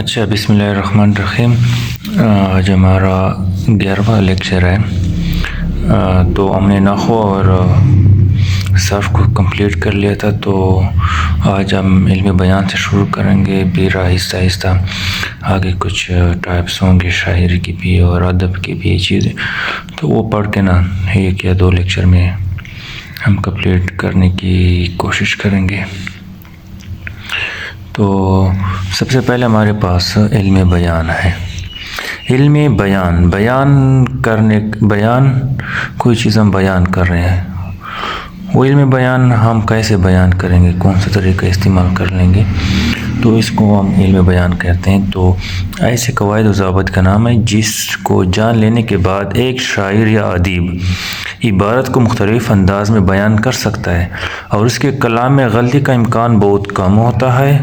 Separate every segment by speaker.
Speaker 1: اچھا، بسم اللہ الرحمن الرحیم۔ آج ہمارا 11واں لیکچر ہے۔ تو ہم نے نحو اور صرف کو کمپلیٹ کر لیا تھا، تو آج ہم علم بیان سے شروع کریں گے، پھر آہستہ آہستہ آگے کچھ ٹائپس ہوں گے، شاعری کی بھی اور ادب کی بھی چیزیں، تو وہ پڑھ کے نا 1 یا 2 لیکچر میں ہم کمپلیٹ کرنے کی کوشش کریں گے۔ تو سب سے پہلے ہمارے پاس علم بیان ہے۔ علم بیان کوئی چیز ہم بیان کر رہے ہیں، وہ علم بیان ہم کیسے بیان کریں گے، کون سا طریقہ استعمال کر لیں گے، تو اس کو ہم علم بیان کہتے ہیں۔ تو ایسے قواعد و ضوابط کا نام ہے جس کو جان لینے کے بعد ایک شاعر یا ادیب عبارت کو مختلف انداز میں بیان کر سکتا ہے اور اس کے کلام میں غلطی کا امکان بہت کم ہوتا ہے،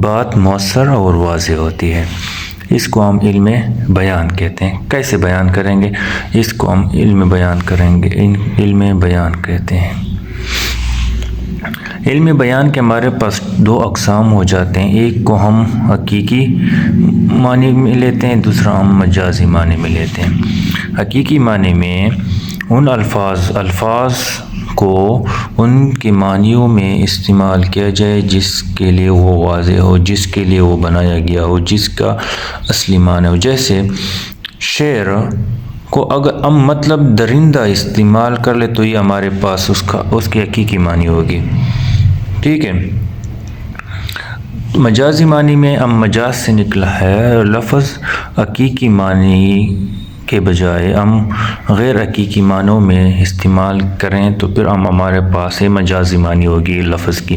Speaker 1: بات مؤثر اور واضح ہوتی ہے۔ اس کو ہم علم بیان کہتے ہیں۔ کیسے بیان کریں گے، اس کو ہم علم بیان کریں گے، علم بیان کہتے ہیں۔ علم بیان کے ہمارے پاس 2 اقسام ہو جاتے ہیں، ایک کو ہم حقیقی معنی میں لیتے ہیں، دوسرا ہم مجازی معنی میں لیتے ہیں۔ حقیقی معنی میں ان الفاظ کو ان کے معنیوں میں استعمال کیا جائے جس کے لیے وہ واضح ہو، جس کے لیے وہ بنایا گیا ہو، جس کا اصلی معنی ہو۔ جیسے شعر کو اگر ہم مطلب درندہ استعمال کر لے تو یہ ہمارے پاس اس کی حقیقی معنی ہوگی، ٹھیک ہے۔ مجازی معنی میں ہم مجاز سے نکلا ہے لفظ، حقیقی معنی کے بجائے ہم غیر حقیقی معنوں میں استعمال کریں تو پھر ہمارے پاس مجازی معنی ہوگی لفظ کی۔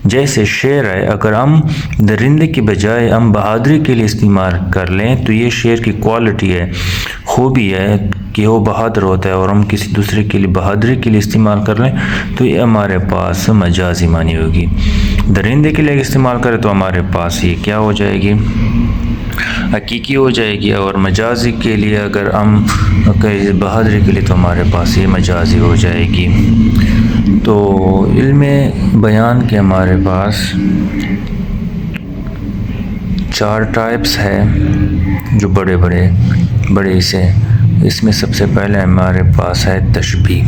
Speaker 1: جیسے شعر ہے، اگر ہم درندے کے بجائے ہم بہادری کے لیے استعمال کر لیں تو یہ شعر کی کوالٹی ہے، خوبی ہے کہ وہ بہادر ہوتا ہے، اور ہم کسی دوسرے کے لیے بہادری کے لیے استعمال کر لیں تو یہ ہمارے پاس مجازی معنی ہوگی۔ درندے کے لیے استعمال کریں تو ہمارے پاس یہ کیا ہو جائے گی، حقیقی ہو جائے گی، اور مجازی کے لیے اگر ہم بہادری کے لیے تو ہمارے پاس یہ مجازی ہو جائے گی۔ تو علم بیان کے ہمارے پاس 4 ٹائپس ہے جو بڑے سے، اس میں سب سے پہلے ہمارے پاس ہے تشبیہ۔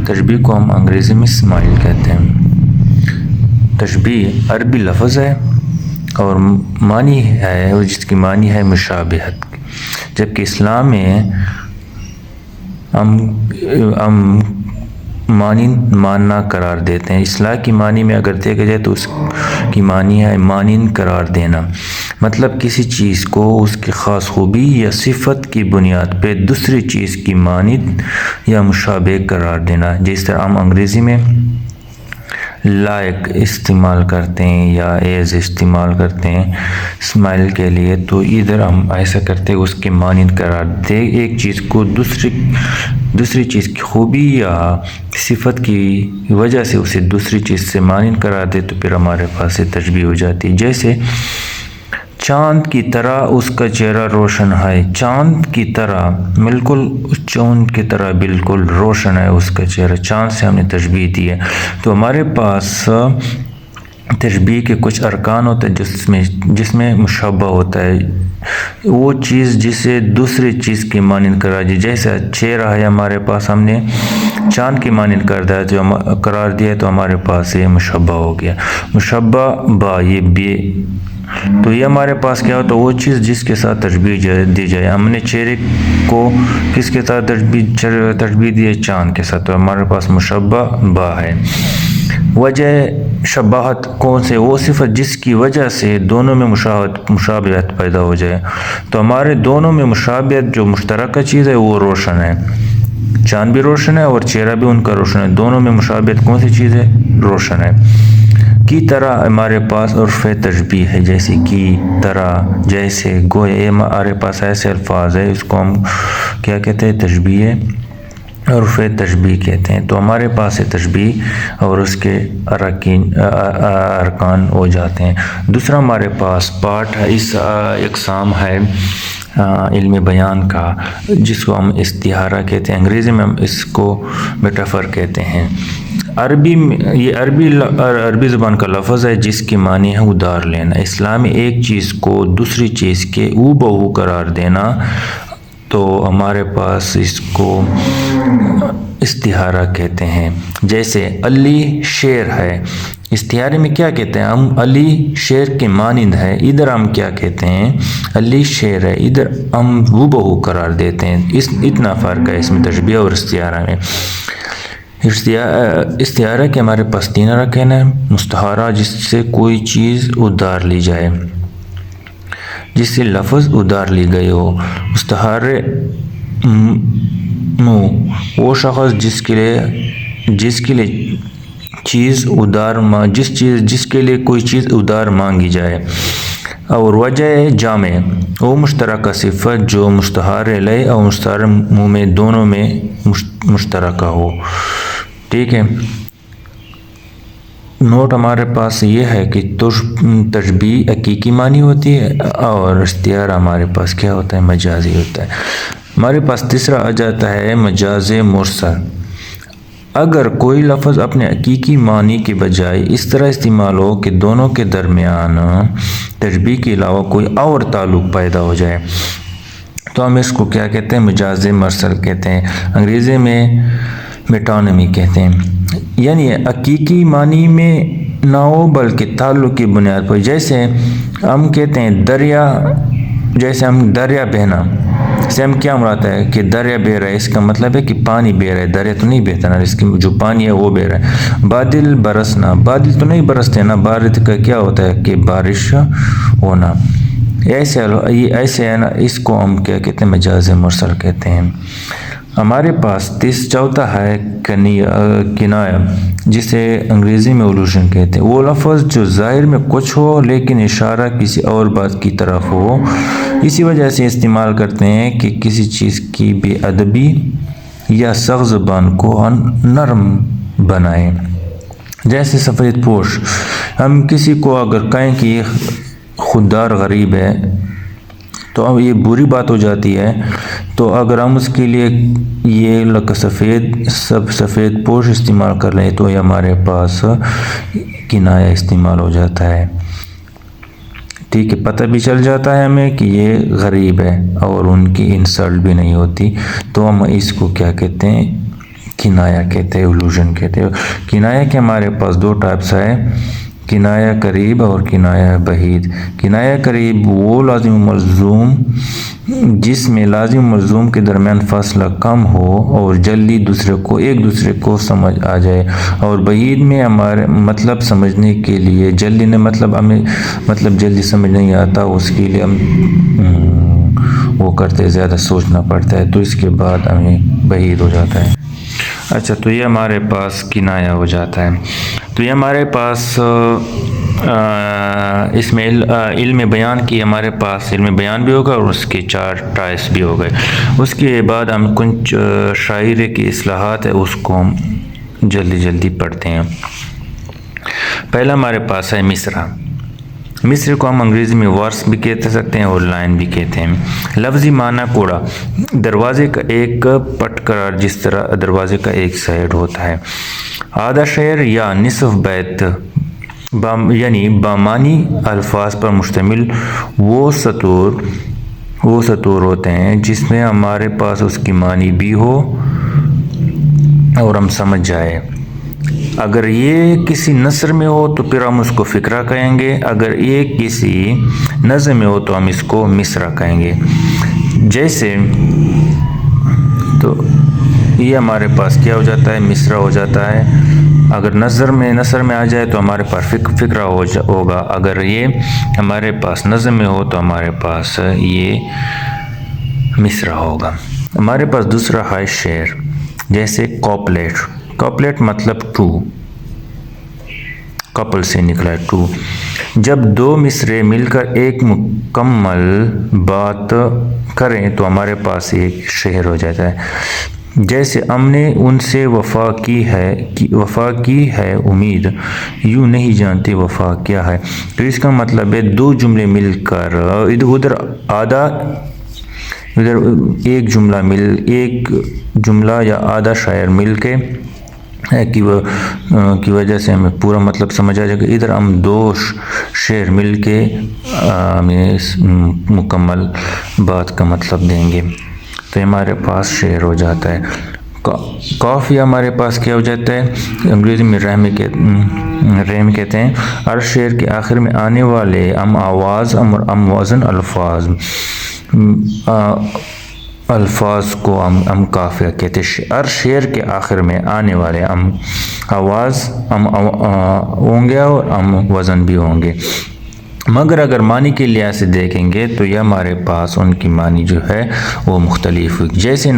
Speaker 1: تشبیہ کو ہم انگریزی میں اسمائل کہتے ہیں۔ تشبیہ عربی لفظ ہے اور معنی ہے، جس کی معنی ہے مشابہت، جبکہ اسلام میں ہم ماننا قرار دیتے ہیں۔ اصلاح کی معنی میں اگر دیکھا جائے تو اس کی معنی ہے مانند قرار دینا، مطلب کسی چیز کو اس کی خاص خوبی یا صفت کی بنیاد پہ دوسری چیز کی مانند یا مشابہ قرار دینا۔ جس طرح ہم انگریزی میں لائک استعمال کرتے ہیں یا ایز استعمال کرتے ہیں اسمائل کے لیے، تو ادھر ہم ایسا کرتے ہیں اس کے مانند قرار دیتے ہیں، ایک چیز کو دوسری چیز کی خوبی یا صفت کی وجہ سے اسے دوسری چیز سے مانند قرار دے تو پھر ہمارے پاس تشبیہ ہو جاتی ہے۔ جیسے چاند کی طرح اس کا چہرہ روشن ہے، چاند کی طرح بالکل روشن ہے اس کا چہرہ، چاند سے ہم نے تشبیہ دی ہے۔ تو ہمارے پاس تشبیہ کے کچھ ارکان ہوتے ہیں جس میں مشابہ ہوتا ہے، وہ چیز جسے دوسری چیز کی مانند قرار دی، جیسے چہرہ ہے ہمارے پاس، ہم نے چاند کی مانند قرار دیا تو ہمارے پاس یہ مشابہ ہو گیا۔ مشابہ با یہ بے، تو یہ ہمارے پاس کیا ہوتا ہے، وہ چیز جس کے ساتھ تشبیہ دی جائے۔ ہم نے چہرے کو کس کے ساتھ تشبیہ دی ہے، چاند کے ساتھ، تو ہمارے پاس مشابہ با ہے۔ وجہ شباہت کون سے، وہ صفت جس کی وجہ سے دونوں میں مشابہت پیدا ہو جائے، تو ہمارے دونوں میں مشابہت جو مشترکہ چیز ہے وہ روشن ہے، چاند بھی روشن ہے اور چہرہ بھی ان کا روشن ہے، دونوں میں مشابہت کون سی چیز ہے، روشن ہے۔ کی طرح ہمارے پاس عرف تشبیہ ہے، جیسے کی طرح، جیسے، گویا، یہ ہمارے پاس ایسے الفاظ ہے، اس کو ہم کیا کہتے ہیں، تشبیہ، عرف تشبیہ کہتے ہیں۔ تو ہمارے پاس تشبیہ اور اس کے ارکان ہو جاتے ہیں۔ دوسرا ہمارے پاس پارٹ ہے، اس اقسام ہے علم بیان کا، جس کو ہم استعارہ کہتے ہیں، انگریزی میں ہم اس کو میٹافر کہتے ہیں۔ یہ عربی زبان کا لفظ ہے جس کی معنی ہے ادار لینا۔ اسلام میں ایک چیز کو دوسری چیز کے او بہو قرار دینا، تو ہمارے پاس اس کو استعارہ کہتے ہیں۔ جیسے علی شیر ہے، استعارے میں کیا کہتے ہیں ہم؟ علی شیر کے مانند ہے۔ ادھر ہم کیا کہتے ہیں؟ علی شیر ہے، ادھر ہم وہ بہو قرار دیتے ہیں۔ اتنا فرق ہے اس میں تشبیہ اور استعارہ میں۔ استعارہ کے ہمارے پاس تین ارکان ہیں۔ مستعارہ جس سے کوئی چیز ادھار لی جائے، جس سے لفظ ادھار لی گئی ہو۔ مستعارے وہ شخص جس کے لیے چیز ادھار جس کے لیے کوئی چیز ادھار مانگی جائے۔ اور وجہ جامع وہ مشترکہ صفت جو مستعارے لے اور مستعارے میں دونوں میں مشترکہ ہو۔ ٹھیک ہے، نوٹ ہمارے پاس یہ ہے کہ تشبیہ حقیقی معنی ہوتی ہے اور استعارہ ہمارے پاس کیا ہوتا ہے؟ مجازی ہوتا ہے۔ ہمارے پاس تیسرا آ جاتا ہے مجاز مرسل۔ اگر کوئی لفظ اپنے حقیقی معنی کے بجائے اس طرح استعمال ہو کہ دونوں کے درمیان تشبیہ کے علاوہ کوئی اور تعلق پیدا ہو جائے، تو ہم اس کو کیا کہتے ہیں؟ مجاز مرسل کہتے ہیں۔ انگریزی میں میٹانمی کہتے ہیں، یعنی حقیقی معنی میں نہ ہو بلکہ تعلق کی بنیاد پر۔ جیسے ہم کہتے ہیں دریا بہنا، سے ہم کیا مراد ہے کہ دریا بہ رہا ہے، اس کا مطلب ہے کہ پانی بہ رہا ہے، دریا تو نہیں بہتا نا، اس کی جو پانی ہے وہ بہ رہا ہے۔ بادل برسنا، بادل تو نہیں برستے نا، بارش کا کیا ہوتا ہے کہ بارش ہونا۔ ایسے ہے نا، اس کو ہم کیا کہتے ہیں؟ مجاز مرسل کہتے ہیں۔ ہمارے پاس چوتھا ہے کنایہ، جسے انگریزی میں الوژن کہتے ہیں۔ وہ لفظ جو ظاہر میں کچھ ہو لیکن اشارہ کسی اور بات کی طرف ہو، اسی وجہ سے استعمال کرتے ہیں کہ کسی چیز کی بے ادبی یا سخت زبان کو نرم بنائیں۔ جیسے سفید پوش، ہم کسی کو اگر کہیں کہ یہ خوددار غریب ہے تو اب یہ بری بات ہو جاتی ہے، تو اگر ہم اس کے لیے یہ سفید پوش استعمال کر لیں تو یہ ہمارے پاس کنایہ استعمال ہو جاتا ہے۔ ٹھیک ہے، پتہ بھی چل جاتا ہے ہمیں کہ یہ غریب ہے اور ان کی انسلٹ بھی نہیں ہوتی، تو ہم اس کو کیا کہتے ہیں؟ کنایہ کہتے ہیں، الوژن کہتے ہیں۔ کنایہ کے ہمارے پاس دو ٹائپس ہیں، کنایہ قریب اور کنایہ بعید۔ کنایہ قریب وہ لازم و ملزوم جس میں لازم و ملزوم کے درمیان فاصلہ کم ہو اور جلدی ایک دوسرے کو سمجھ آ جائے، اور بعید میں ہمارے مطلب سمجھنے کے لیے ہمیں جلدی سمجھ نہیں آتا، اس کے لیے ہم وہ کرتے زیادہ سوچنا پڑتا ہے، تو اس کے بعد ہمیں بعید ہو جاتا ہے۔ اچھا، تو یہ ہمارے پاس کنایہ ہو جاتا ہے۔ تو یہ ہمارے پاس اس میں علم بیان کی ہمارے پاس علم بیان بھی ہوگا اور اس کے 4 ٹائپس بھی ہو گئے۔ اس کے بعد ہم کچھ شاعری کی اصطلاحات ہے، اس کو ہم جلدی پڑھتے ہیں۔ پہلا ہمارے پاس ہے مصرع۔ مصرع کو ہم انگریزی میں ورس بھی کہہ سکتے ہیں اور لائن بھی کہتے ہیں۔ لفظی معنی کوڑا، دروازے کا ایک پٹکرار، جس طرح دروازے کا ایک سائڈ ہوتا ہے۔ آدھا شعر یا نصف بیت، یعنی بامانی الفاظ پر مشتمل وہ سطور ہوتے ہیں جس میں ہمارے پاس اس کی معنی بھی ہو اور ہم سمجھ جائے۔ اگر یہ کسی نثر میں ہو تو پھر ہم اس کو فقرہ کہیں گے، اگر یہ کسی نظم میں ہو تو ہم اس کو مصرع کہیں گے۔ جیسے تو یہ ہمارے پاس کیا ہو جاتا ہے؟ مصرع ہو جاتا ہے۔ اگر نثر میں آ جائے تو ہمارے پاس فقرہ ہوگا، اگر یہ ہمارے پاس نظم میں ہو تو ہمارے پاس یہ مصرع ہوگا۔ ہمارے پاس دوسرا ہے شعر، جیسے کوپلیٹ مطلب ٹو، کپل سے نکلا ہے ٹو۔ جب دو مصرے مل کر ایک مکمل بات کریں تو ہمارے پاس ایک شعر ہو جاتا ہے۔ جیسے ہم نے ان سے وفا کی ہے امید، یوں نہیں جانتے وفا کیا ہے۔ تو اس کا مطلب ہے دو جملے مل کر ادھر ایک جملہ یا آدھا شاعر مل کے کی وجہ سے ہمیں پورا مطلب سمجھ آ جائے گا۔ ادھر ہم 2 شعر مل کے ہمیں اس مکمل بات کا مطلب دیں گے، تو ہمارے پاس شعر ہو جاتا ہے۔ قافیہ ہمارے پاس کیا ہو جاتا ہے، انگریزی میں ریم کہتے ہیں، ہر شعر کے آخر میں آنے والے آواز ام وزن الفاظ کو ہم قافیہ کہتے ہیں۔ ہر شعر کے آخر میں آنے والے آواز ہوں گے اور وزن بھی ہوں گے، مگر اگر معنی کے لحاظ سے دیکھیں گے تو یہ ہمارے پاس ان کی معنی جو ہے وہ مختلف ہوئی، جیسے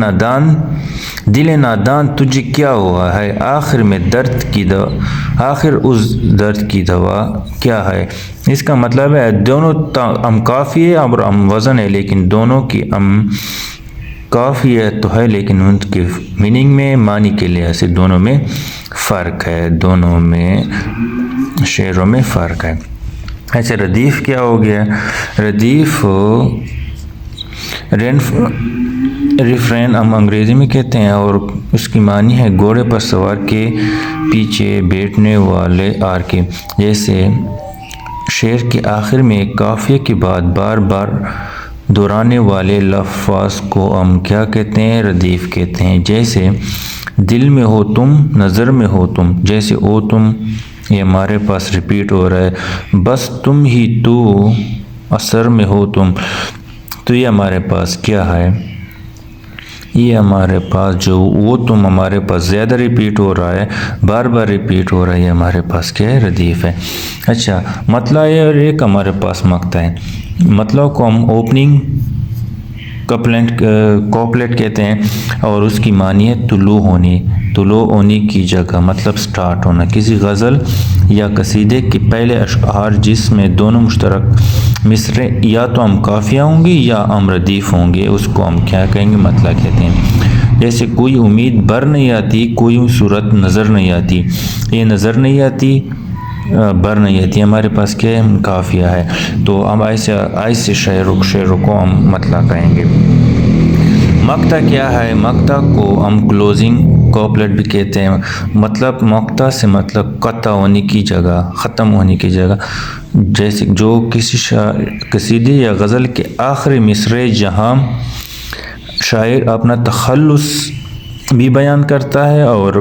Speaker 1: دل نادان تجھے کیا ہوا ہے، آخر میں آخر اس درد کی دوا کیا ہے۔ اس کا مطلب ہے دونوں قافیہ اور وزن ہے، لیکن دونوں کی قافیہ تو ہے، لیکن ان کے میننگ میں معنی کے لحاظ سے دونوں میں فرق ہے، دونوں میں شعروں میں فرق ہے۔ ایسے ردیف کیا ہو گیا، ردیف ریفرین ہم انگریزی میں کہتے ہیں، اور اس کی معنی ہے گھوڑے پر سوار کے پیچھے بیٹھنے والے آرکے۔ جیسے شعر کے آخر میں ایک قافیہ کے بعد بار بار دہرانے والے لفظ کو ہم کیا کہتے ہیں، ردیف کہتے ہیں۔ جیسے دل میں ہو تم، نظر میں ہو تم، جیسے او تم یہ ہمارے پاس ریپیٹ ہو رہا ہے، بس تم ہی تو اثر میں ہو تم، تو یہ ہمارے پاس کیا ہے، یہ ہمارے پاس جو وہ تم ہمارے پاس زیادہ ریپیٹ ہو رہا ہے، بار بار ریپیٹ ہو رہا ہے، یہ ہمارے پاس کیا ہے، ردیف ہے۔ اچھا مطلع ہے، اور ایک ہمارے پاس مقطع ہے۔ مطلع کو ہم اوپننگ کوپلیٹ کہتے ہیں، اور اس کی معنی ہے طلوع ہونے کی جگہ، مطلب سٹارٹ ہونا۔ کسی غزل یا قصیدے کے پہلے اشعار جس میں دونوں مشترک مصرع یا تو ہم قافیہ ہوں گے یا ہم ردیف ہوں گے، اس کو ہم کیا کہیں گے، مطلع کہتے ہیں۔ جیسے کوئی امید بر نہیں آتی، کوئی صورت نظر نہیں آتی، یہ نظر نہیں آتی بر نہیں آتی، ہمارے پاس کیا ہے، قافیہ ہے، تو ہم ایسے شعروں کو ہم مطلع کہیں گے۔ مقطع کیا ہے، مقطع کو ہم کلوزنگ کوپلیٹ بھی کہتے ہیں، مطلب مقطع سے مطلب قطع ہونے کی جگہ، ختم ہونے کی جگہ، جیسے جو کسی قصیدے یا غزل کے آخری مصرع جہاں شاعر اپنا تخلص بھی بیان کرتا ہے اور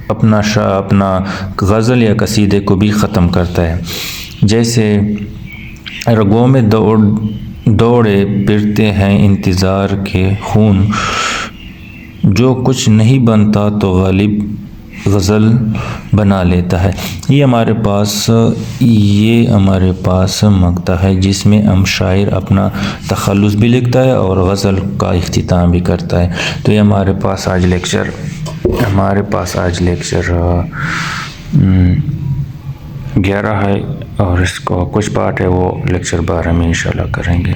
Speaker 1: اپنا غزل یا قصیدے کو بھی ختم کرتا ہے۔ جیسے رگوں میں دوڑے پھرتے ہیں انتظار کے خون، جو کچھ نہیں بنتا تو غالب غزل بنا لیتا ہے۔ یہ ہمارے پاس مقطع ہے، جس میں ہم شاعر اپنا تخلص بھی لکھتا ہے اور غزل کا اختتام بھی کرتا ہے۔ تو یہ ہمارے پاس آج لیکچر 11 ہے، اور اس کو کچھ پارٹ ہے وہ لیکچر 12 میں انشاءاللہ کریں گے۔